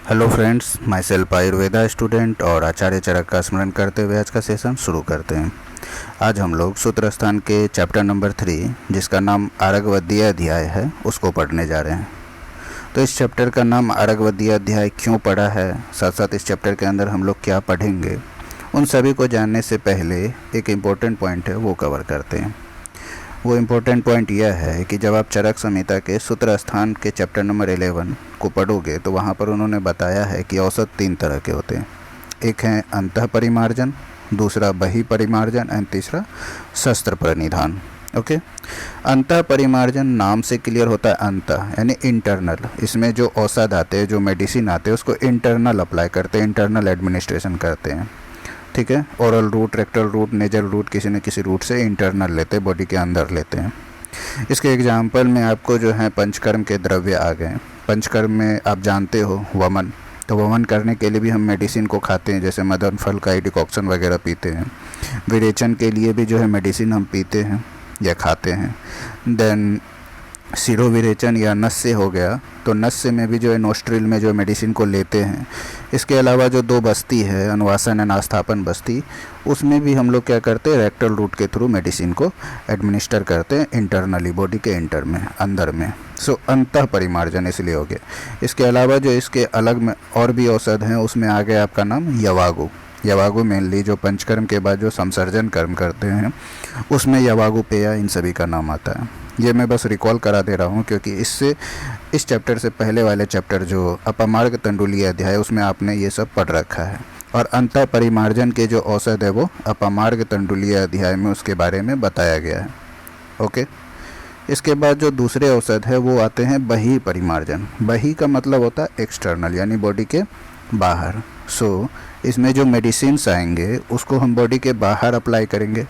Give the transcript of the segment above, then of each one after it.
Hello friends, my self Ayurveda student और आचार्य चरक का स्मरण करते हुए आज का सेशन शुरू करते हैं। आज हम लोग सूत्र स्थान के चैप्टर नंबर 3 जिसका नाम आरगवदीय अध्याय है उसको पढ़ने जा रहे हैं। तो इस चैप्टर का नाम आरगवदीय अध्याय क्यों पढ़ा है, साथ साथ इस चैप्टर के अंदर हम लोग क्या पढ़ेंगे, उन सभी को जानने से पहले एक इम्पोर्टेंट पॉइंट है वो कवर करते हैं। वो इम्पोर्टेंट पॉइंट यह है कि जब आप चरक संहिता के सूत्र स्थान के चैप्टर नंबर 11 को पढ़ोगे तो वहाँ पर उन्होंने बताया है कि औसत 3 तरह के होते हैं। एक है अंतः परिमार्जन, दूसरा बहि परिमार्जन एंड तीसरा शस्त्र परिनिधान। ओके, अंतः परिमार्जन नाम से क्लियर होता है, अंतः यानी इंटरनल। इसमें जो औषध आते हैं, जो मेडिसिन आते हैं, उसको इंटरनल अप्लाई करते हैं, इंटरनल एडमिनिस्ट्रेशन करते हैं। ठीक है, oral route, rectal route, nasal route, किसी न किसी रूट से इंटरनल लेते हैं, बॉडी के अंदर लेते हैं। इसके एग्जाम्पल में आपको जो है पंचकर्म के द्रव्य आ गए। पंचकर्म में आप जानते हो वमन, तो वमन करने के लिए भी हम मेडिसिन को खाते हैं, जैसे मदन फल का डिकॉक्शन वगैरह पीते हैं। विरेचन के लिए भी जो है मेडिसिन हम पीते हैं या खाते हैं। देन सिरोविरेचन या नस्य हो गया, तो नस्य में भी जो है नोस्ट्रिल में जो मेडिसिन को लेते हैं। इसके अलावा जो 2 बस्ती है, अनुवासन एंड आस्थापन बस्ती, उसमें भी हम लोग क्या करते हैं, रेक्टल रूट के थ्रू मेडिसिन को एडमिनिस्टर करते हैं इंटरनली, बॉडी के इंटर में, अंदर में। सो अंतः परिमार्जन इसलिए हो गया। इसके अलावा जो इसके अलग में और भी औषध हैं, उसमें आ गया आपका नाम यवागु। यवागु मेनली जो पंचकर्म के बाद जो संसर्जन कर्म करते हैं उसमें यवागु पेय इन सभी का नाम आता है। ये मैं बस रिकॉल करा दे रहा हूँ क्योंकि इससे इस चैप्टर से पहले वाले चैप्टर जो अपमार्ग तंडुलीय अध्याय उसमें आपने ये सब पढ़ रखा है। और अंतः परिमार्जन के जो औषध है वो अपमार्ग तंडुलीय अध्याय में उसके बारे में बताया गया है। ओके, इसके बाद जो दूसरे औषध है वो आते हैं बहि परिमार्जन। बहि का मतलब होता है एक्सटर्नल, यानी बॉडी के बाहर। इसमें जो मेडिसिन्स आएंगे उसको हम बॉडी के बाहर अप्लाई करेंगे।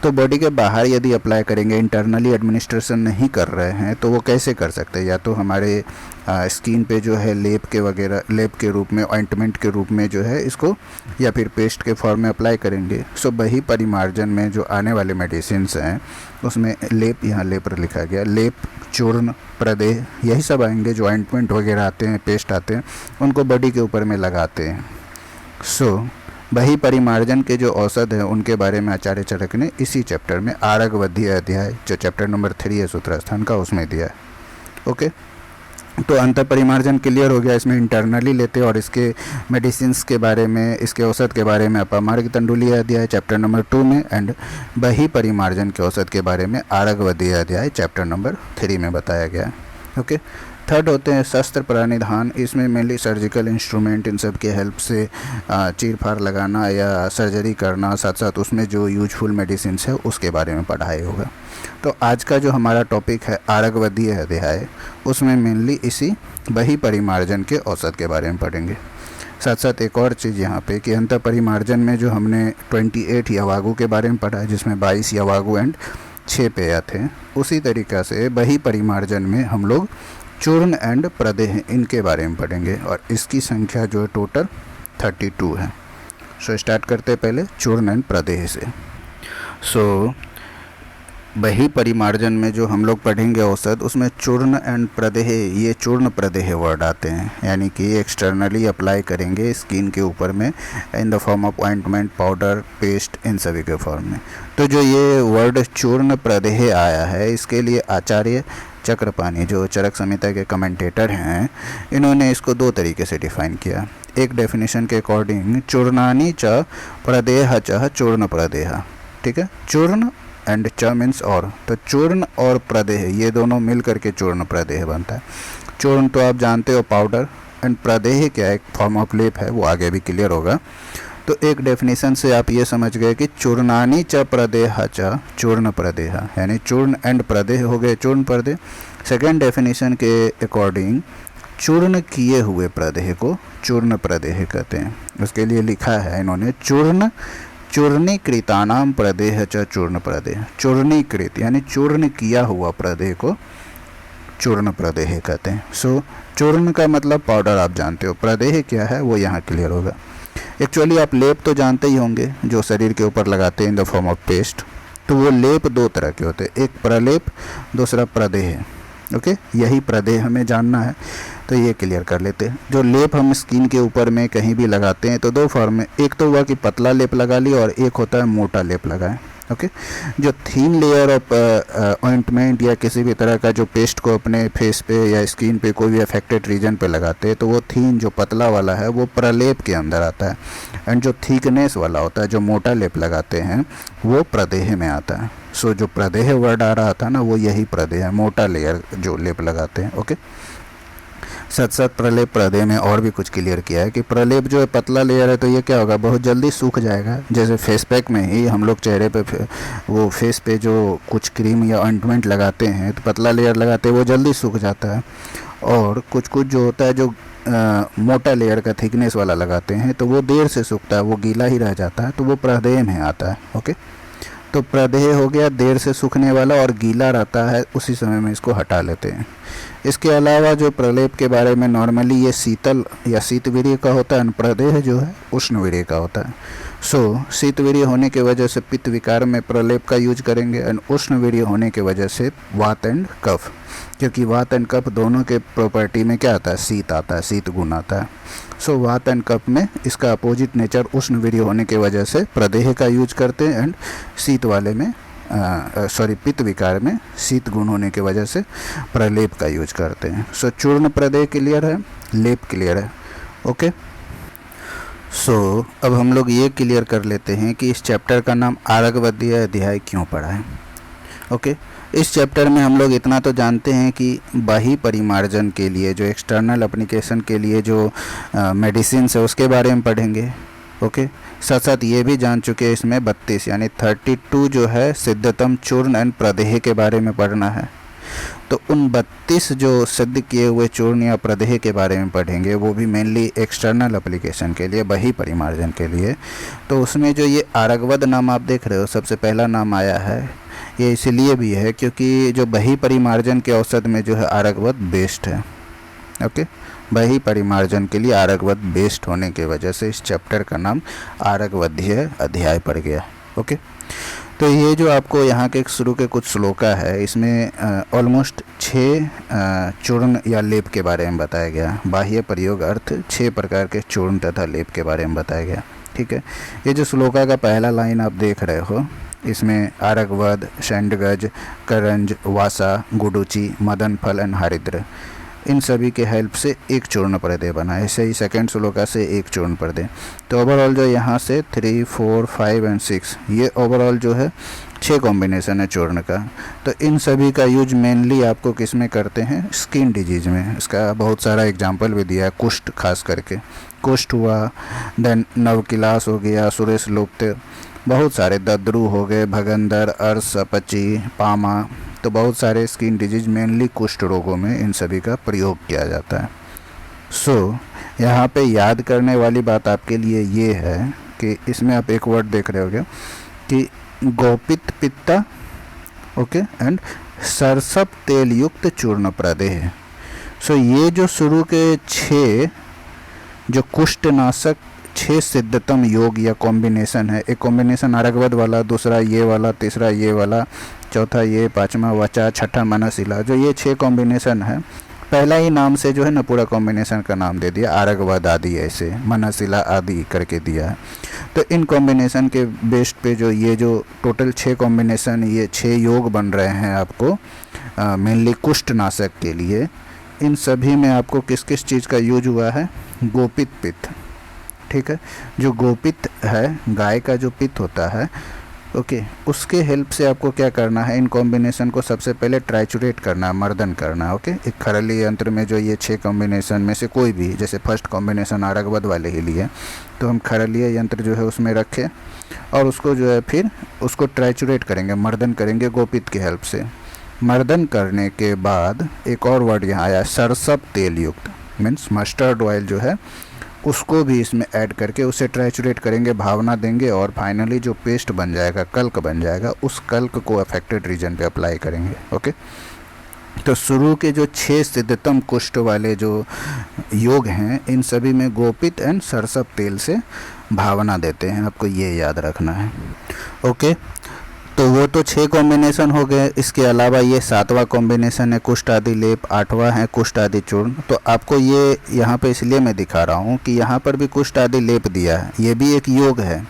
तो बॉडी के बाहर यदि अप्लाई करेंगे, इंटरनली एडमिनिस्ट्रेशन नहीं कर रहे हैं, तो वो कैसे कर सकते हैं? या तो हमारे स्किन पे जो है लेप के वगैरह, लेप के रूप में, ऑइंटमेंट के रूप में जो है इसको, या फिर पेस्ट के फॉर्म में अप्लाई करेंगे। बहि परिमार्जन में जो आने वाले मेडिसिन्स हैं उसमें लेप, यहाँ लेप लिखा गया, लेप, चूर्ण, प्रदेह, यही सब आएंगे। जो ऑइंटमेंट वगैरह आते हैं, पेस्ट आते हैं, उनको बॉडी के ऊपर में लगाते हैं। बहि परिमार्जन के जो औषध है उनके बारे में आचार्य चरक ने इसी चैप्टर में आरगवदीय अध्याय जो चैप्टर नंबर 3 है सूत्र स्थान का, उसमें दिया है। ओके, तो अंतः परिमार्जन क्लियर हो गया, इसमें इंटरनली लेते हैं। और इसके मेडिसिन्स के बारे में, इसके औषध के बारे में अपमार्ग तंडुलीय अध्याय चैप्टर नंबर 2 में, एंड बहि परिमार्जन के औषध के बारे में आरगवदीय अध्याय चैप्टर नंबर 3 में बताया गया है। ओके, थर्ड होते हैं शस्त्र परिनिधान। इसमें मेनली सर्जिकल इंस्ट्रूमेंट, इन सब के हेल्प से चीर फाड़ लगाना या सर्जरी करना, साथ साथ उसमें जो यूजफुल मेडिसिन है उसके बारे में पढ़ाई होगा। तो आज का जो हमारा टॉपिक है आरगवदीय अध्याय, उसमें मेनली इसी बहि परिमार्जन के औषध के बारे में पढ़ेंगे। साथ साथ एक और चीज़ यहाँ पे कि अंतः परिमार्जन में जो हमने 28 यवागु के बारे में पढ़ा है, जिसमें 22 यवागु एंड 6 पेय थे, उसी तरीक़ा से बहि परिमार्जन में हम लोग चूर्ण एंड प्रदेह इनके बारे में पढ़ेंगे। और इसकी संख्या जो है टोटल 32 है। स्टार्ट करते हैं पहले चूर्ण एंड प्रदेह से। बहि परिमार्जन में जो हम लोग पढ़ेंगे औषध, उसमें चूर्ण एंड प्रदेह, ये चूर्ण प्रदेह वर्ड आते हैं, यानी कि एक्सटर्नली अप्लाई करेंगे स्किन के ऊपर में in the form of ointment, powder, paste, इन सभी के फॉर्म में। तो जो ये वर्ड चूर्ण प्रदेह आया है, इसके लिए आचार्य चक्रपाणी जो चरक संहिता के कमेंटेटर हैं, इन्होंने इसको 2 तरीके से डिफाइन किया। एक डेफिनेशन के अकॉर्डिंग चूर्णानि च प्रदेह च चूर्ण प्रदेह। ठीक है, चूर्ण एंड च मीन्स और, तो चूर्ण और प्रदेह ये दोनों मिल करके चूर्ण प्रदेह बनता है। चूर्ण तो आप जानते हो पाउडर, एंड प्रदेह क्या है, एक फॉर्म ऑफ लेप है, वो आगे भी क्लियर होगा। तो एक डेफिनेशन से आप ये समझ गए कि चूर्णानि च प्रदेह च चूर्ण प्रदेह, यानी चूर्ण एंड प्रदेह हो गए चूर्ण प्रदेह। सेकेंड डेफिनेशन के अकॉर्डिंग चूर्ण किए हुए प्रदेह को चूर्ण प्रदेह कहते हैं। उसके लिए लिखा है इन्होंने चूर्णीकृतानाम प्रदेह च चूर्ण प्रदेह। चूर्णीकृत यानी चूर्ण किया हुआ प्रदेह को चूर्ण प्रदेह कहते हैं। चूर्ण का मतलब पाउडर आप जानते हो, प्रदेह क्या है वो यहाँ क्लियर होगा। एक्चुअली आप लेप तो जानते ही होंगे, जो शरीर के ऊपर लगाते हैं इन द फॉर्म ऑफ पेस्ट। तो वो लेप 2 तरह के होते हैं, एक प्रलेप, दूसरा प्रदेह। ओके, यही प्रदेह हमें जानना है। तो ये क्लियर कर लेते हैं। जो लेप हम स्किन के ऊपर में कहीं भी लगाते हैं तो दो फॉर्म में, एक तो हुआ कि पतला लेप लगा लिया और एक होता है मोटा लेप लगाएं। ओके, जो थीन लेयर ऑफ ऑइंटमेंट या किसी भी तरह का जो पेस्ट को अपने फेस पे या स्किन पे कोई भी अफेक्टेड रीजन पे लगाते हैं तो वो थीन जो पतला वाला है वो प्रलेप के अंदर आता है, एंड जो थिकनेस वाला होता है जो मोटा लेप लगाते हैं वो प्रदेह में आता है। सो जो प्रदेह वर्ड आ रहा था ना वो यही प्रदेह है, मोटा लेयर जो लेप लगाते हैं। ओके, साथ साथ प्रलेप प्रदेह में और भी कुछ क्लियर किया है कि प्रलेप जो है पतला लेयर है तो ये क्या होगा, बहुत जल्दी सूख जाएगा। जैसे फेस पैक में ही हम लोग चेहरे पे वो फेस पे जो कुछ क्रीम या ऑइंटमेंट लगाते हैं तो पतला लेयर लगाते हैं वो जल्दी सूख जाता है, और कुछ कुछ जो होता है जो मोटा लेयर का थिकनेस वाला लगाते हैं तो वो देर से सूखता है, वो गीला ही रह जाता है, तो वो प्रदेह में आता है। ओके, तो प्रदेह हो गया देर से सूखने वाला और गीला रहता है, उसी समय में इसको हटा लेते हैं। इसके अलावा जो प्रलेप के बारे में नॉर्मली ये शीतल या शीतवीर्य का होता है, प्रदेह जो है उष्णवीर्य का होता है। सो शीतवीर्य होने की वजह से पित्त विकार में प्रलेप का यूज करेंगे, एंड उष्णवीर्य होने की वजह से वात एंड कफ, क्योंकि वात एंड कफ दोनों के प्रॉपर्टी में क्या आता है, शीत आता है, शीत गुण आता है। सो वात एंड कफ में इसका अपोजिट नेचर उष्णवीर्य होने की वजह से प्रदेह का यूज करते हैं, एंड शीत वाले में पित्त विकार में शीत गुण होने की वजह से प्रलेप का यूज करते हैं। सो चूर्ण प्रदेह क्लियर है, लेप क्लियर है। ओके, सो अब हम लोग ये क्लियर कर लेते हैं कि इस चैप्टर का नाम आरगवदीय अध्याय क्यों पड़ा है। ओके, इस चैप्टर में हम लोग इतना तो जानते हैं कि बाह्य परिमार्जन के लिए जो एक्सटर्नल एप्लीकेशन के लिए जो मेडिसिन है उसके बारे में पढ़ेंगे। ओके, साथ साथ ये भी जान चुके हैं इसमें 32 यानी 32 जो है सिद्धतम चूर्ण एंड प्रदेह के बारे में पढ़ना है। तो उन 32 जो सिद्ध किए हुए चूर्ण या प्रदेह के बारे में पढ़ेंगे, वो भी मेनली एक्सटर्नल एप्लीकेशन के लिए, बाह्य परिमार्जन के लिए। तो उसमें जो ये आरगवद नाम आप देख रहे हो सबसे पहला नाम आया है, ये इसलिए भी है क्योंकि जो बाह्य परिमार्जन के औसत में जो है आरगवद बेस्ट है। ओके, बाह्य परिमार्जन के लिए आरगवद बेस्ट होने की वजह से इस चैप्टर का नाम आरगवदीय अध्याय पड़ गया। ओके, तो ये जो आपको यहाँ के शुरू के कुछ श्लोका है इसमें ऑलमोस्ट 6 चूर्ण या लेप के बारे में बताया गया। बाह्य प्रयोग अर्थ 6 प्रकार के चूर्ण तथा लेप के बारे में बताया गया। ठीक है, ये जो श्लोका का पहला लाइन आप देख रहे हो इसमें आरगवद, शैंडगज, करंज, वासा, गुडुचि, मदन फल एंड हरिद्र, इन सभी के हेल्प से एक चूर्ण प्रदेह बना है। ऐसे ही सेकेंड श्लोका से एक चूर्ण प्रदेह। तो ओवरऑल जो यहाँ से 3, 4, 5 एंड 6 ये ओवरऑल जो है 6 कॉम्बिनेशन है चूर्ण का। तो इन सभी का यूज मेनली आपको किस में करते हैं, स्किन डिजीज में। इसका बहुत सारा एग्जांपल भी दिया है, कुष्ठ खास करके, कुष्ठ हुआ, देन नवकिलास हो गया, सुरेश लुप्त, बहुत सारे दद्रु हो गए, भगंदर, अर्श, अपची, पामा, तो बहुत सारे स्किन डिजीज मेनली कुष्ठ रोगों में इन सभी का प्रयोग किया जाता है। सो यहाँ पे याद करने वाली बात आपके लिए ये है कि इसमें आप एक वर्ड देख रहे होगे कि गोपित पित्ता, ओके, एंड सरसप तेल युक्त चूर्ण प्रदेह। सो ये जो शुरू के 6 जो कुष्ठनाशक 6 सिद्धतम योग या कॉम्बिनेशन है, एक कॉम्बिनेशन आरगवद वाला, दूसरा ये वाला, तीसरा ये वाला, चौथा ये, पांचवा वचा, छठा मनशिला, जो ये 6 कॉम्बिनेशन है, पहला ही नाम से जो है ना पूरा कॉम्बिनेशन का नाम दे दिया, आरगवद आदि, ऐसे मनशिला आदि करके दिया है। तो इन कॉम्बिनेशन के बेस्ड पे जो ये जो टोटल 6 कॉम्बिनेशन, ये 6 योग बन रहे हैं आपको मेनली कुष्ठनाशक के लिए। इन सभी में आपको किस किस चीज़ का यूज हुआ है, गोपित पित्त। ठीक है, जो गोपित है, गाय का जो पित्त होता है, ओके, उसके हेल्प से आपको क्या करना है, इन कॉम्बिनेशन को सबसे पहले ट्राइचुरेट करना है, मर्दन करना है। ओके, एक खरली यंत्र में जो ये 6 कॉम्बिनेशन में से कोई भी, जैसे फर्स्ट कॉम्बिनेशन आरगवद वाले ही लिए, तो हम खरलीय यंत्र जो है उसमें रखें और उसको जो है फिर उसको ट्राइचुरेट करेंगे, मर्दन करेंगे गोपित की हेल्प से। मर्दन करने के बाद एक और वर्ड यहाँ आया, सरसप तेल युक्त, मीन्स मस्टर्ड ऑयल जो है उसको भी इसमें ऐड करके उसे ट्राइचुरेट करेंगे, भावना देंगे और फाइनली जो पेस्ट बन जाएगा, कल्क बन जाएगा, उस कल्क को अफेक्टेड रीजन पे अप्लाई करेंगे। ओके, तो शुरू के जो 6 सिद्धतम कुष्ठ वाले जो योग हैं, इन सभी में गोपित एंड सरसप तेल से भावना देते हैं, आपको ये याद रखना है। ओके, तो वो तो 6 कॉम्बिनेशन हो गए। इसके अलावा ये 7वां कॉम्बिनेशन है कुष्ठ आदि लेप, 8वां है कुष्ठ आदि चूर्ण। तो आपको ये यहाँ पे इसलिए मैं दिखा रहा हूँ कि यहाँ पर भी कुष्ठ आदि लेप दिया है, ये भी एक योग है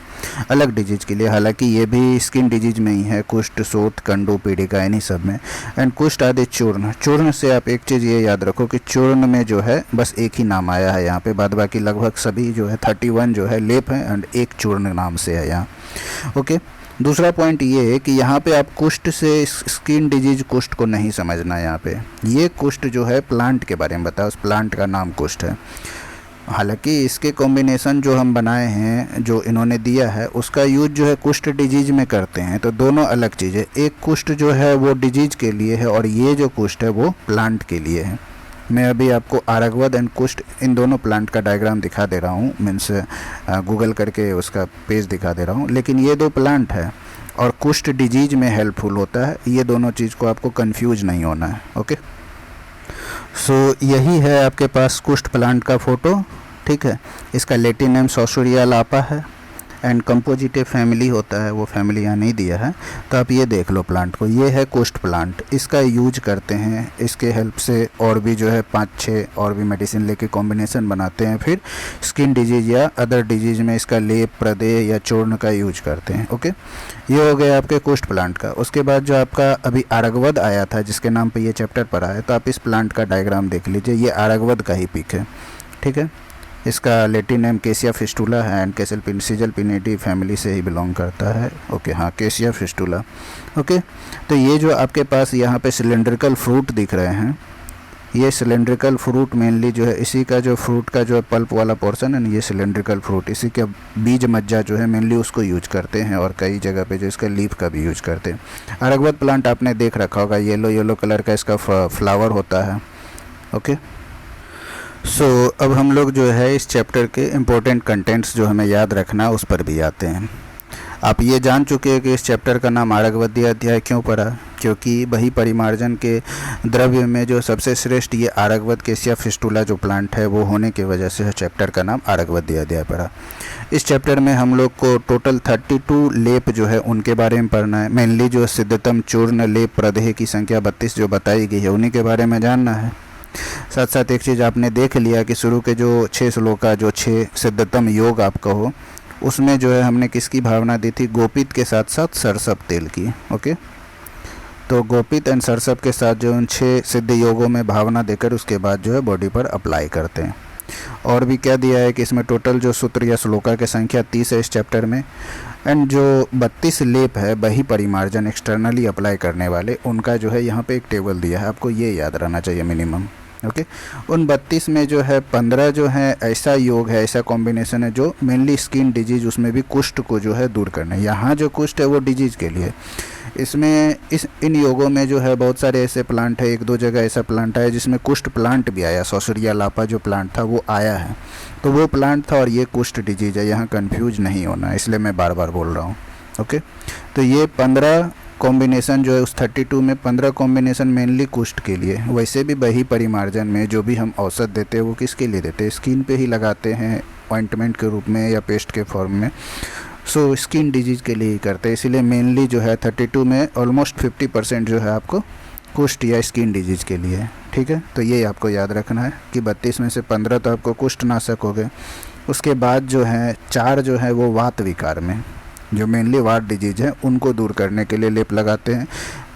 अलग डिजीज के लिए। हालांकि ये भी स्किन डिजीज में ही है, कुष्ठ, शोथ, कंडू, पीड़िका, इन्हीं सब में। एंड कुष्ठ आदि चूर्ण, चूर्ण से आप एक चीज़ ये याद रखो कि चूर्ण में जो है बस एक ही नाम आया है यहाँ पे, बाद बाकी लगभग सभी जो है 31 जो है लेप है एंड एक चूर्ण नाम से है यहाँ। ओके, दूसरा पॉइंट ये है कि यहाँ पे आप कुष्ठ से स्किन डिजीज कुष्ठ को नहीं समझना। यहाँ पे ये कुष्ठ जो है प्लांट के बारे में बताया, उस प्लांट का नाम कुष्ठ है। हालांकि इसके कॉम्बिनेशन जो हम बनाए हैं, जो इन्होंने दिया है, उसका यूज जो है कुष्ठ डिजीज में करते हैं। तो दोनों अलग चीज़ है, एक कुष्ठ जो है वो डिजीज के लिए है और ये जो कुष्ठ है वो प्लांट के लिए है। मैं अभी आपको आरगवद एंड कुष्ठ इन दोनों प्लांट का डायग्राम दिखा दे रहा हूँ, मीन्स गूगल करके उसका पेज दिखा दे रहा हूँ। लेकिन ये दो प्लांट है और कुष्ठ डिजीज में हेल्पफुल होता है, ये दोनों चीज़ को आपको कंफ्यूज नहीं होना है। ओके, सो यही है आपके पास कुष्ठ प्लांट का फ़ोटो। ठीक है, इसका लैटिन नेम सॉसुरिया लापा है एंड कंपोजिटिव फैमिली होता है, वो फैमिली यहाँ नहीं दिया है। तो आप ये देख लो प्लांट को, ये है कुष्ठ प्लांट, इसका यूज करते हैं। इसके हेल्प से और भी जो है 5-6 और भी मेडिसिन लेके कॉम्बिनेशन बनाते हैं, फिर स्किन डिजीज या अदर डिजीज में इसका लेप, प्रदेह या चूर्ण का यूज करते हैं। ओके, ये हो गया आपके कुष्ठ प्लांट का। उसके बाद जो आपका अभी आरगवद आया था, जिसके नाम पे ये चैप्टर पढ़ा है, तो आप इस प्लांट का डायग्राम देख लीजिए। ये आरगवद का ही पिक है। ठीक है, इसका लैटिन नेम केसिया फिस्टुला है एंड सीजल पिनेटी फैमिली से ही बिलोंग करता है। ओके, हाँ, केसिया फिस्टुला। ओके, तो ये जो आपके पास यहाँ पे सिलेंड्रिकल फ्रूट दिख रहे हैं, ये सिलेंड्रिकल फ्रूट मेनली जो है इसी का जो फ्रूट का जो पल्प वाला पोर्शन है ना, ये सिलेंड्रिकल फ्रूट, इसी के बीज मज्जा जो है मेनली उसको यूज करते हैं और कई जगह पे जो इसका लीफ का भी यूज करते हैं। अरगवद प्लांट आपने देख रखा होगा, येलो कलर का इसका फ्लावर होता है। ओके, सो अब हम लोग जो है इस चैप्टर के इम्पोर्टेंट कंटेंट्स जो हमें याद रखना उस पर भी आते हैं। आप ये जान चुके हैं कि इस चैप्टर का नाम आरगवद्य अध्याय क्यों पड़ा, क्योंकि बही परिमार्जन के द्रव्य में जो सबसे श्रेष्ठ ये आरगवद केसिया फिस्टुला जो प्लांट है वो होने की वजह से चैप्टर का नाम आरगवद्य अध्याय पड़ा। इस चैप्टर में हम लोग को टोटल 32 लेप जो है उनके बारे में पढ़ना है। मेनली जो सिद्धतम चूर्ण लेप प्रदेह की संख्या 32 जो बताई गई है उन्हीं के बारे में जानना है। साथ साथ एक चीज़ आपने देख लिया कि शुरू के जो 6 श्लोका, जो 6 सिद्धतम योग आप कहो, उसमें जो है हमने किसकी भावना दी थी, गोपित के साथ साथ सरसप तेल की। ओके, तो गोपित एंड सरसप के साथ जो उन 6 सिद्ध योगों में भावना देकर उसके बाद जो है बॉडी पर अप्लाई करते हैं। और भी क्या दिया है कि इसमें टोटल जो सूत्र या श्लोका की संख्या 30 है इस चैप्टर में, एंड जो 32 लेप है बही परिमार्जन एक्सटर्नली अप्लाई करने वाले, उनका जो है यहाँ पे एक टेबल दिया है, आपको ये याद रहना चाहिए मिनिमम। ओके, उन 32 में जो है 15 जो है ऐसा योग है, ऐसा कॉम्बिनेशन है जो मेनली स्किन डिजीज, उसमें भी कुष्ठ को जो है दूर करना है। यहाँ जो कुष्ठ है वो डिजीज के लिए, इसमें इन योगों में जो है बहुत सारे ऐसे प्लांट है, 1-2 जगह ऐसा प्लांट है जिसमें कुष्ठ प्लांट भी आया, सॉसुरिया लापा जो प्लांट था वो आया है, तो वो प्लांट था और ये कुष्ठ डिजीज है, यहाँ कन्फ्यूज नहीं होना, इसलिए मैं बार बार बोल रहा हूँ। ओके, तो ये 15 कॉम्बिनेशन जो है उस 32 में 15 कॉम्बिनेशन मेनली कुष्ठ के लिए। वैसे भी बही परिमार्जन में जो भी हम औषध देते हैं वो किसके लिए देते हैं, स्किन पे ही लगाते हैं ऑइंटमेंट के रूप में या पेस्ट के फॉर्म में। सो स्किन डिजीज के लिए ही करते हैं, इसीलिए मेनली जो है 32 में ऑलमोस्ट 50% जो है आपको कुष्ठ या स्किन डिजीज के लिए। ठीक है, तो ये आपको याद रखना है कि 32 में से 15 तो आपको कुष्ठ नाशक हो गए। उसके बाद जो है 4 जो है वो वात विकार में, जो मेनली वात डिजीज है उनको दूर करने के लिए लेप लगाते हैं।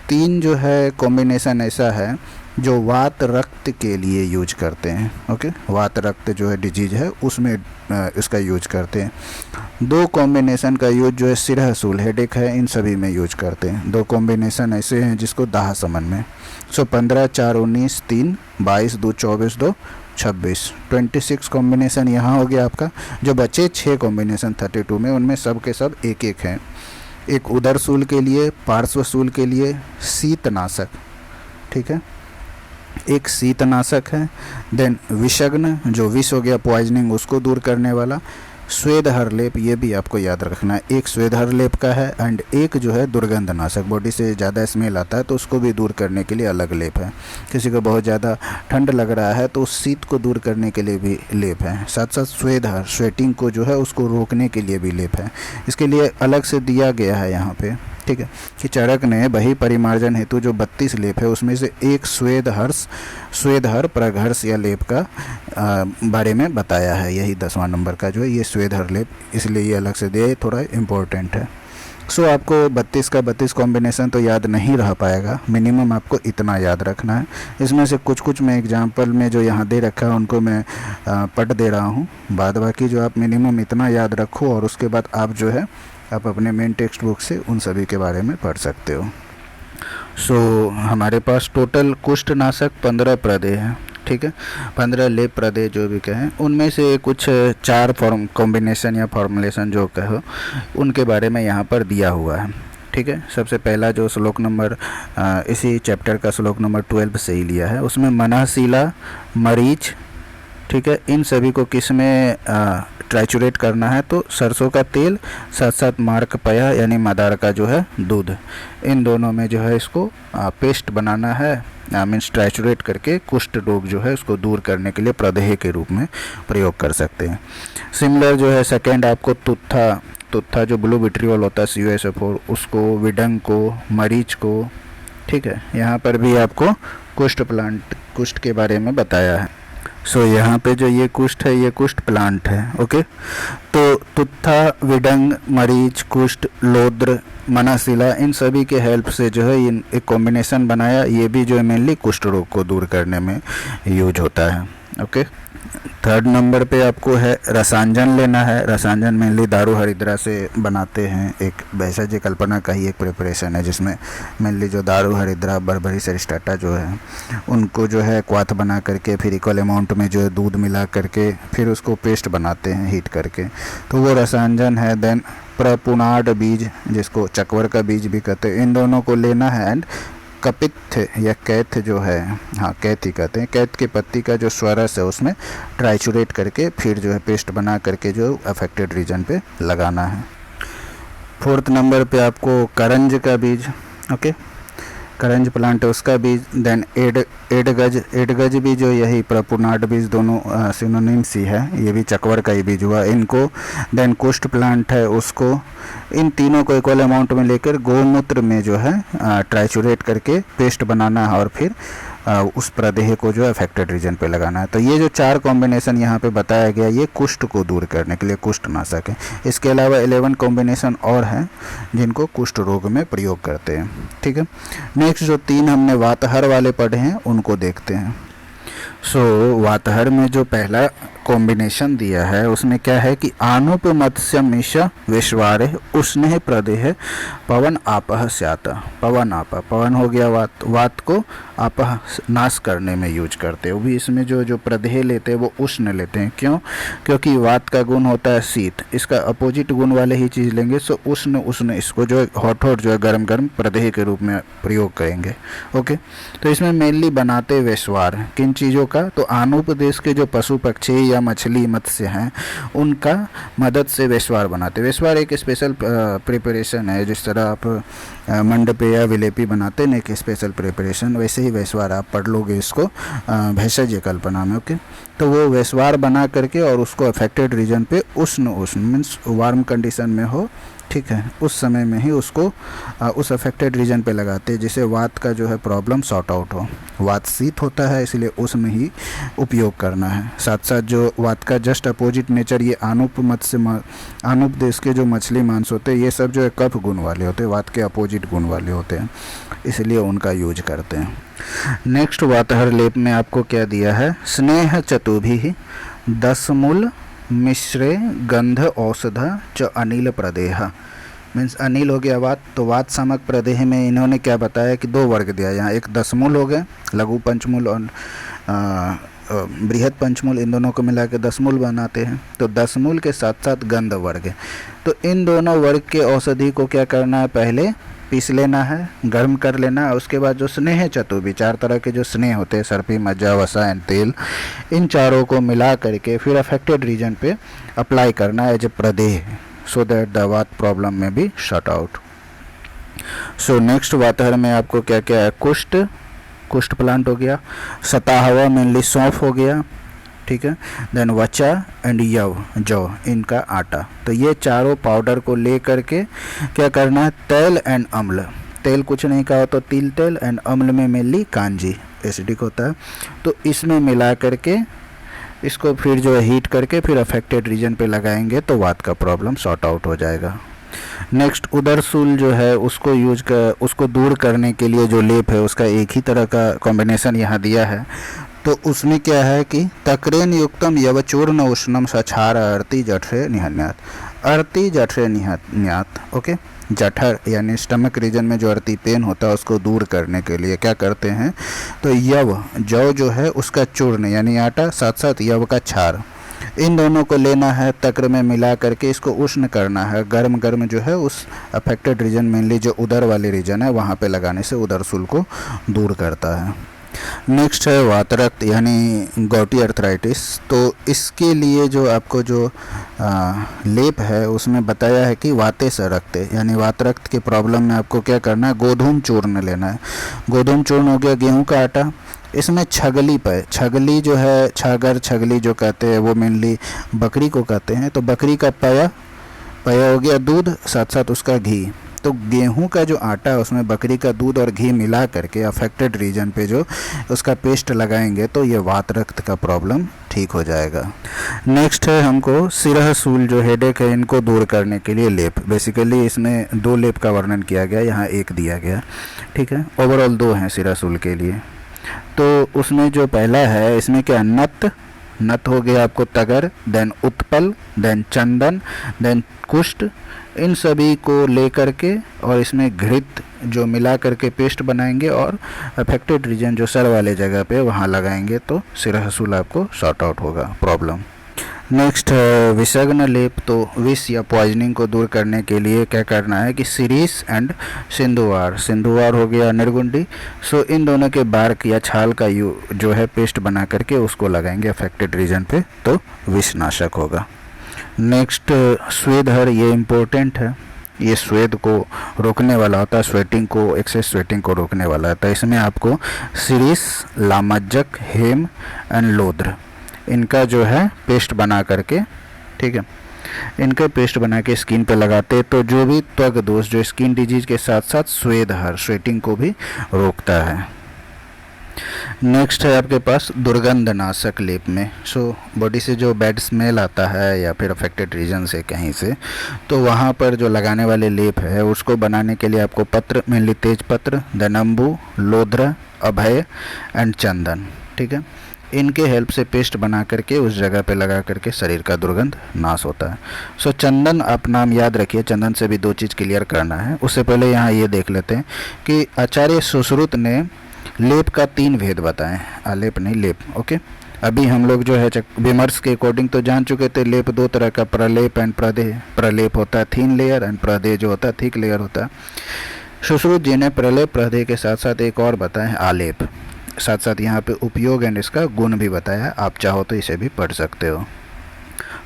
3 जो है कॉम्बिनेशन ऐसा है जो वात रक्त के लिए यूज करते हैं। ओके, वात रक्त जो है डिजीज है उसमें इसका यूज करते हैं। 2 कॉम्बिनेशन का यूज जो है सिरह सूल हेडेक है, इन सभी में यूज करते हैं। 2 कॉम्बिनेशन ऐसे हैं जिसको दाह समन में। सो 15, 4, 19, 3, 22, 2, 24, 2, 26, 26 कॉम्बिनेशन यहाँ हो गया आपका। जो बचे 6 कॉम्बिनेशन 32 में, उनमें सब के सब एक एक हैं। एक उदर सूल के लिए, पार्श्व सूल के लिए शीतनाशक, ठीक है, एक शीतनाशक है। देन विषग्न, जो विष हो गया पॉइजनिंग उसको दूर करने वाला। स्वेदहर लेप, ये भी आपको याद रखना है, एक स्वेदहर लेप का है एंड एक जो है दुर्गंधनाशक, बॉडी से ज़्यादा स्मेल आता है तो उसको भी दूर करने के लिए अलग लेप है। किसी को बहुत ज़्यादा ठंड लग रहा है तो उस शीत को दूर करने के लिए भी लेप है। साथ साथ स्वेदहर, स्वेटिंग को जो है उसको रोकने के लिए भी लेप है। इसके लिए अलग से दिया गया है यहाँ पे ठीक है, कि चरक ने वही परिमार्जन हेतु जो 32 लेप है उसमें से एक स्वेदहर प्रघर्ष या लेप का बारे में बताया है। यही 10वां नंबर का जो है ये स्वेदहर लेप, इसलिए ये अलग से दिया, थोड़ा इम्पोर्टेंट है। सो आपको 32 का 32 कॉम्बिनेशन तो याद नहीं रह पाएगा, मिनिमम आपको इतना याद रखना है। इसमें से कुछ मैं एग्जांपल में जो यहाँ दे रखा है उनको मैं पढ़ दे रहा हूँ, बाद बाकी जो आप मिनिमम इतना याद रखो और उसके बाद आप जो है आप अपने मेन टेक्स्ट बुक से उन सभी के बारे में पढ़ सकते हो। सो हमारे पास टोटल कुष्ठनाशक 15 प्रदेह हैं, ठीक है, 15 लेप प्रदेह जो भी कहें, उनमें से कुछ 4 कॉम्बिनेशन या फॉर्मुलेशन जो कहो उनके बारे में यहाँ पर दिया हुआ है। ठीक है, सबसे पहला जो श्लोक नंबर इसी चैप्टर का श्लोक नंबर 12 से ही लिया है, उसमें मनःशिला, मरीच, ठीक है, इन सभी को किस में ट्राइचुरेट करना है, तो सरसों का तेल साथ साथ मार्कपया यानी मदार का जो है दूध, इन दोनों में जो है इसको पेस्ट बनाना है, मीन्स ट्राइचुरेट करके कुष्ठ रोग जो है उसको दूर करने के लिए प्रदेह के रूप में प्रयोग कर सकते हैं। सिमिलर जो है सेकेंड आपको तुत्था जो ब्लू विट्रियोल होता है CuSO4 उसको, विडंग को, मरीच को, ठीक है, यहाँ पर भी आपको कुष्ठ के बारे में बताया है। सो यहाँ पे जो ये कुष्ठ है ये कुष्ठ प्लांट है। ओके, तो तुत्था, विडंग, मरीच, कुष्ठ, लोद्र, मनःशिला, इन सभी के हेल्प से जो है इन एक कॉम्बिनेशन बनाया, ये भी जो है मेनली कुष्ठ रोग को दूर करने में यूज होता है। ओके, थर्ड नंबर पे आपको है रसांजन लेना है। रसांजन मेनली दारू हरिद्रा से बनाते हैं, एक भेषज कल्पना का ही एक प्रिपरेशन है जिसमें मेनली जो दारू हरिद्रा, बर्बरी, अरिस्टाटा जो है उनको जो है क्वाथ बना करके फिर इक्वल अमाउंट में जो है दूध मिला करके फिर उसको पेस्ट बनाते हैं हीट करके, तो वो रसांजन है। देन प्रपुनाड बीज जिसको चकवर का बीज भी कहते हैं, इन दोनों को लेना है। एंड कपित्थ या कैथ जो है, हाँ कैथ ही कहते हैं, कैथ की पत्ती का जो स्वरस है उसमें ट्राइचुरेट करके फिर जो है पेस्ट बना करके जो अफेक्टेड रीजन पे लगाना है। फोर्थ नंबर पे आपको करंज का बीज, ओके, करंज प्लांट है उसका बीज। देन एडगज भी जो यही प्रपुनाड बीज दोनों सिनोनिम्स ही है, ये भी चकवर का ही बीज हुआ इनको। देन कुष्ठ प्लांट है उसको, इन तीनों को इक्वल अमाउंट में लेकर गोमूत्र में जो है ट्राइचुरेट करके पेस्ट बनाना है और फिर उस प्रदेह को जो अफेक्टेड रीजन पे लगाना है। तो ये जो 4 कॉम्बिनेशन यहाँ पे बताया गया ये कुष्ठ को दूर करने के लिए कुष्ठनाशक है। इसके अलावा 11 कॉम्बिनेशन और हैं जिनको कुष्ठ रोग में प्रयोग करते हैं। ठीक है, नेक्स्ट जो 3 हमने वातहर वाले पढ़े हैं उनको देखते हैं। सो वातहर में जो पहला कॉम्बिनेशन दिया है उसमें क्या है कि आनुप मत्स्य मिशा विश्वारे उष्णे प्रदेह पवन आपह स्यात। पवन आपह, पवन हो गया वात को आपह नाश करने में यूज करते हैं। वो भी इसमें जो प्रदेह लेते हैं वो उष्ण लेते हैं। क्यों? क्योंकि वात का गुण होता है शीत, इसका अपोजिट गुण वाले ही चीज़ लेंगे। सो उष्ण इसको जो है हॉट जो है गर्म प्रदेह के रूप में प्रयोग करेंगे। ओके, तो इसमें मेनली बनाते विश्वार किन चीज़ों का, तो आनुप देश के जो पशु पक्षी या मछली मत्स्य हैं उनका मदद से वेश्वार बनाते। वेश्वार एक स्पेशल प्रिपरेशन है, जिस तरह आप मंडपे या विलेपी बनाते हैं एक स्पेशल प्रिपरेशन, वैसे ही वेश्वार आप पढ़ लोगे इसको भेषज कल्पना में। ओके, तो वो वेश्वार बना करके और उसको अफेक्टेड रीजन पे उष्ण मीन्स वार्म कंडीशन में हो, ठीक है, उस समय में ही उसको उस अफेक्टेड रीजन पे लगाते हैं जिससे वात का जो है प्रॉब्लम सॉर्ट आउट हो। वात शीत होता है इसलिए उसमें ही उपयोग करना है। साथ साथ जो वात का जस्ट अपोजिट नेचर ये आनुप देश के जो मछली मांस होते हैं ये सब जो है कफ गुण वाले होते हैं, वात के अपोजिट गुण वाले होते हैं, इसलिए उनका यूज करते हैं। नेक्स्ट वातहर लेप में आपको क्या दिया है, स्नेह चतुभि 10 मूल मिश्रे गंध औषध च अनिल प्रदेह। मीन्स अनिल हो गया वात, तो वात सामक प्रदेह में इन्होंने क्या बताया कि 2 वर्ग दिया। यहाँ एक 10 मूल हो गए, लघु पंचमूल और बृहद पंचमूल, इन दोनों को मिला के 10 मूल बनाते हैं। तो 10 मूल के साथ साथ गंध वर्ग है। तो इन दोनों वर्ग के औषधि को क्या करना है, पहले पीस लेना है, गर्म कर लेना है। उसके बाद जो स्नेह चतुर्भी 4 तरह के जो स्नेह होते हैं, सर्पी, मज्जा, वसा एंड तेल, इन चारों को मिला करके फिर अफेक्टेड रीजन पे अप्लाई करना है एज ए प्रदेह, so that the vata problem में भी शट आउट। सो नेक्स्ट वातहर में आपको क्या क्या है, कुष्ठ प्लांट हो गया, सताहवा मेनली सौंफ हो गया, ठीक है। देन वचा एंड यव, जौ, इनका आटा। तो ये चारों पाउडर को ले करके क्या करना है, तेल एंड अम्ल, तेल कुछ नहीं कहा तो तिल तेल, एंड अम्ल में मेनली कांजी एसिडिक होता है, तो इसमें मिला करके इसको फिर जो है हीट करके फिर अफेक्टेड रीजन पे लगाएंगे तो वात का प्रॉब्लम सॉर्ट आउट हो जाएगा। नेक्स्ट उदरसूल जो है उसको उसको दूर करने के लिए जो लेप है उसका एक ही तरह का कॉम्बिनेशन यहाँ दिया है। तो उसमें क्या है कि तक्रेन युक्तम यवचूर्ण उष्णम सछार अर्ति जठरे निहन्यात, अर्ति जठरे निहन्यात, ओके। जठर यानी स्टमक रीजन में जो अर्ति पेन होता है उसको दूर करने के लिए क्या करते हैं, तो यव, जौ जो है उसका चूर्ण यानी आटा, साथ साथ यव का छार, इन दोनों को लेना है, तक्र में मिला करके इसको उष्ण करना है, गर्म गर्म जो है उस अफेक्टेड रीजन मेनली जो उदर वाली रीजन है वहाँ पे लगाने से उदरसूल को दूर करता है। नेक्स्ट है वातरक्त यानी गॉटी अर्थराइटिस। तो इसके लिए जो आपको जो लेप है उसमें बताया है कि वाते से रक्त यानी वातरक्त की प्रॉब्लम में आपको क्या करना है, गोधूम चूर्ण लेना है। गोधूम चूर्ण हो गया गेहूं का आटा, इसमें छगली पे, छगली जो है, छागर छगली जो कहते हैं वो मेनली बकरी को कहते हैं, तो बकरी का पया हो गया दूध, साथ साथ उसका घी। तो गेहूं का जो आटा है उसमें बकरी का दूध और घी मिला करके अफेक्टेड रीजन पे जो उसका पेस्ट लगाएंगे तो ये वात रक्त का प्रॉब्लम ठीक हो जाएगा। नेक्स्ट है हमको सिरहसूल जो हेडेक है इनको दूर करने के लिए लेप। बेसिकली इसमें 2 लेप का वर्णन किया गया, यहाँ 1 दिया गया, ठीक है। ओवरऑल 2 हैं सिरहसूल के लिए। तो उसमें जो पहला है इसमें क्या, नत हो गया आपको तगर, देन उत्पल, देन चंदन, देन कुष्ठ, इन सभी को लेकर के और इसमें घृत जो मिला करके पेस्ट बनाएंगे और अफेक्टेड रीजन जो सर वाले जगह पे वहाँ लगाएंगे तो सिरहसूल आपको सॉर्ट आउट होगा प्रॉब्लम। नेक्स्ट है विषग्न लेप। तो विष या पॉइजनिंग को दूर करने के लिए क्या करना है कि सिरीस एंड सिंधुवार हो गया निर्गुंडी, सो इन दोनों के बार्क या छाल का जो है पेस्ट बना करके उसको लगाएंगे अफेक्टेड रीजन पे तो विषनाशक होगा। नेक्स्ट स्वेदहर, ये इम्पोर्टेंट है, ये स्वेद को रोकने वाला होता है, स्वेटिंग को, एक्सेस स्वेटिंग को रोकने वाला होता है। इसमें आपको सिरिस, लामज्जक, हेम एंड लोद्र इनका जो है पेस्ट बना करके, ठीक है, इनका पेस्ट बना के स्किन पे लगाते तो जो भी त्वक दोष जो स्किन डिजीज के साथ साथ स्वेदहर स्वेटिंग को भी रोकता है। नेक्स्ट है आपके पास दुर्गंध नाशक लेप में। सो बॉडी से जो बैड स्मेल आता है या फिर अफेक्टेड रीजन से कहीं से, तो वहाँ पर जो लगाने वाले लेप है उसको बनाने के लिए आपको पत्र, मेनली तेज पत्र, दनम्बू, लोध्र, अभय एंड चंदन, ठीक है, इनके हेल्प से पेस्ट बना करके उस जगह पे लगा करके शरीर का दुर्गंध नाश होता है। सो चंदन आप नाम याद रखिए, चंदन से भी 2 चीज़ क्लियर करना है। उससे पहले यहाँ ये देख लेते हैं कि आचार्य सुश्रुत ने लेप का 3 भेद बताएं, आलेप नहीं लेप, ओके। अभी हम लोग जो है विमर्श के अकॉर्डिंग तो जान चुके थे लेप 2 तरह का, प्रलेप एंड प्रदेह। प्रलेप होता है थिन लेयर एंड प्रदेह जो होता है थिक लेयर होता है। सुश्रुत जी ने प्रलेप प्रदेह के साथ साथ एक और बताया आलेप, साथ साथ यहाँ पे उपयोग एंड इसका गुण भी बताया, आप चाहो तो इसे भी पढ़ सकते हो।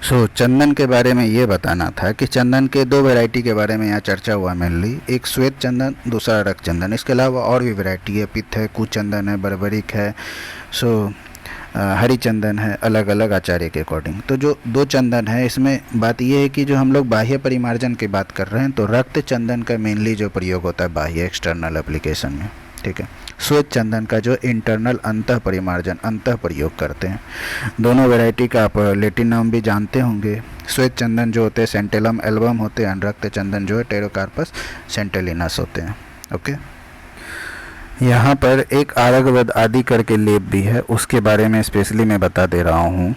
सो चंदन के बारे में ये बताना था कि चंदन के 2 वैरायटी के बारे में यहाँ चर्चा हुआ मेनली, एक श्वेत चंदन, दूसरा रक्त चंदन। इसके अलावा और भी वैरायटी है, पित्त है, कुचंदन है, बर्बरिक है, सो हरी चंदन है, अलग अलग आचार्य के अकॉर्डिंग। तो जो 2 चंदन है इसमें बात यह है कि जो हम लोग बाह्य परिमार्जन की बात कर रहे हैं तो रक्त चंदन का मेनली जो प्रयोग होता है बाह्य एक्सटर्नल एप्लीकेशन में, ठीक है। श्वेत चंदन का जो इंटरनल अंतः परिमार्जन अंतः प्रयोग करते हैं। दोनों वैरायटी का आप लेटिन नाम भी जानते होंगे। श्वेत चंदन जो होते हैं सेंटेलम एल्बम होते हैं, रक्त चंदन जो है टेरोकार्पस सेंटेलिनस होते हैं, ओके। यहाँ पर एक आरगवद आदि करके लेप भी है, उसके बारे में स्पेशली मैं बता दे रहा हूँ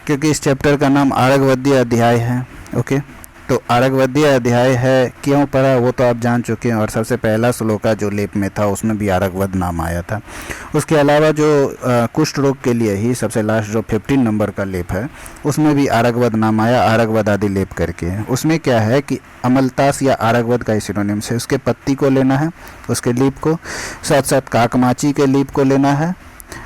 क्योंकि इस चैप्टर का नाम आरगवद्य अध्याय है, ओके। तो आरगवद्य अध्याय है, क्यों पढ़ा वो तो आप जान चुके हैं। और सबसे पहला श्लोका जो लेप में था उसमें भी आरगवद नाम आया था। उसके अलावा जो कुष्ठ रोग के लिए ही सबसे लास्ट जो 15 नंबर का लेप है उसमें भी आरगवद नाम आया, आरगवद आदि लेप करके। उसमें क्या है कि अमलतास या आरगवद का सिनोनिम से उसके पत्ती को लेना है, उसके लीप को, साथ साथ काकमाची के लीप को लेना है,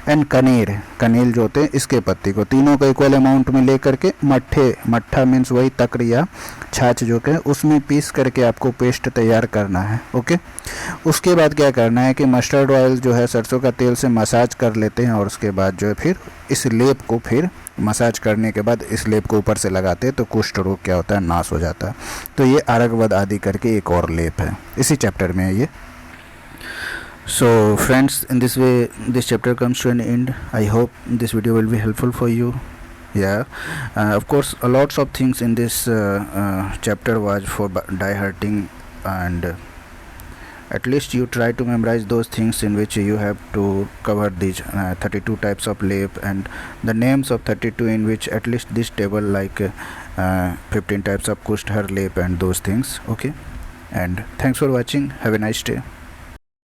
एंड कनीर, कनील जो होते हैं इसके पत्ती को, तीनों को इक्वल अमाउंट में ले करके मट्ठा मीन्स वही तक या छाछ जो है उसमें पीस करके आपको पेस्ट तैयार करना है। ओके, उसके बाद क्या करना है कि मस्टर्ड ऑयल जो है सरसों का तेल से मसाज कर लेते हैं और उसके बाद जो है फिर इस लेप को फिर मसाज करने के बाद इस लेप को ऊपर से लगाते हैं तो कुष्ठ रोग क्या होता है, नाश हो जाता है। तो ये आरगवद आदि करके एक और लेप है, इसी चैप्टर में है ये। So friends, in this way this chapter comes to an end. I hope this video will be helpful for you. Yeah, of course lots of things in this chapter was for die hurting, and at least you try to memorize those things in which you have to cover these 32 types of lap and the names of 32 in which at least this table like 15 types of kusthar lap and those things. Okay, and thanks for watching. Have a nice day.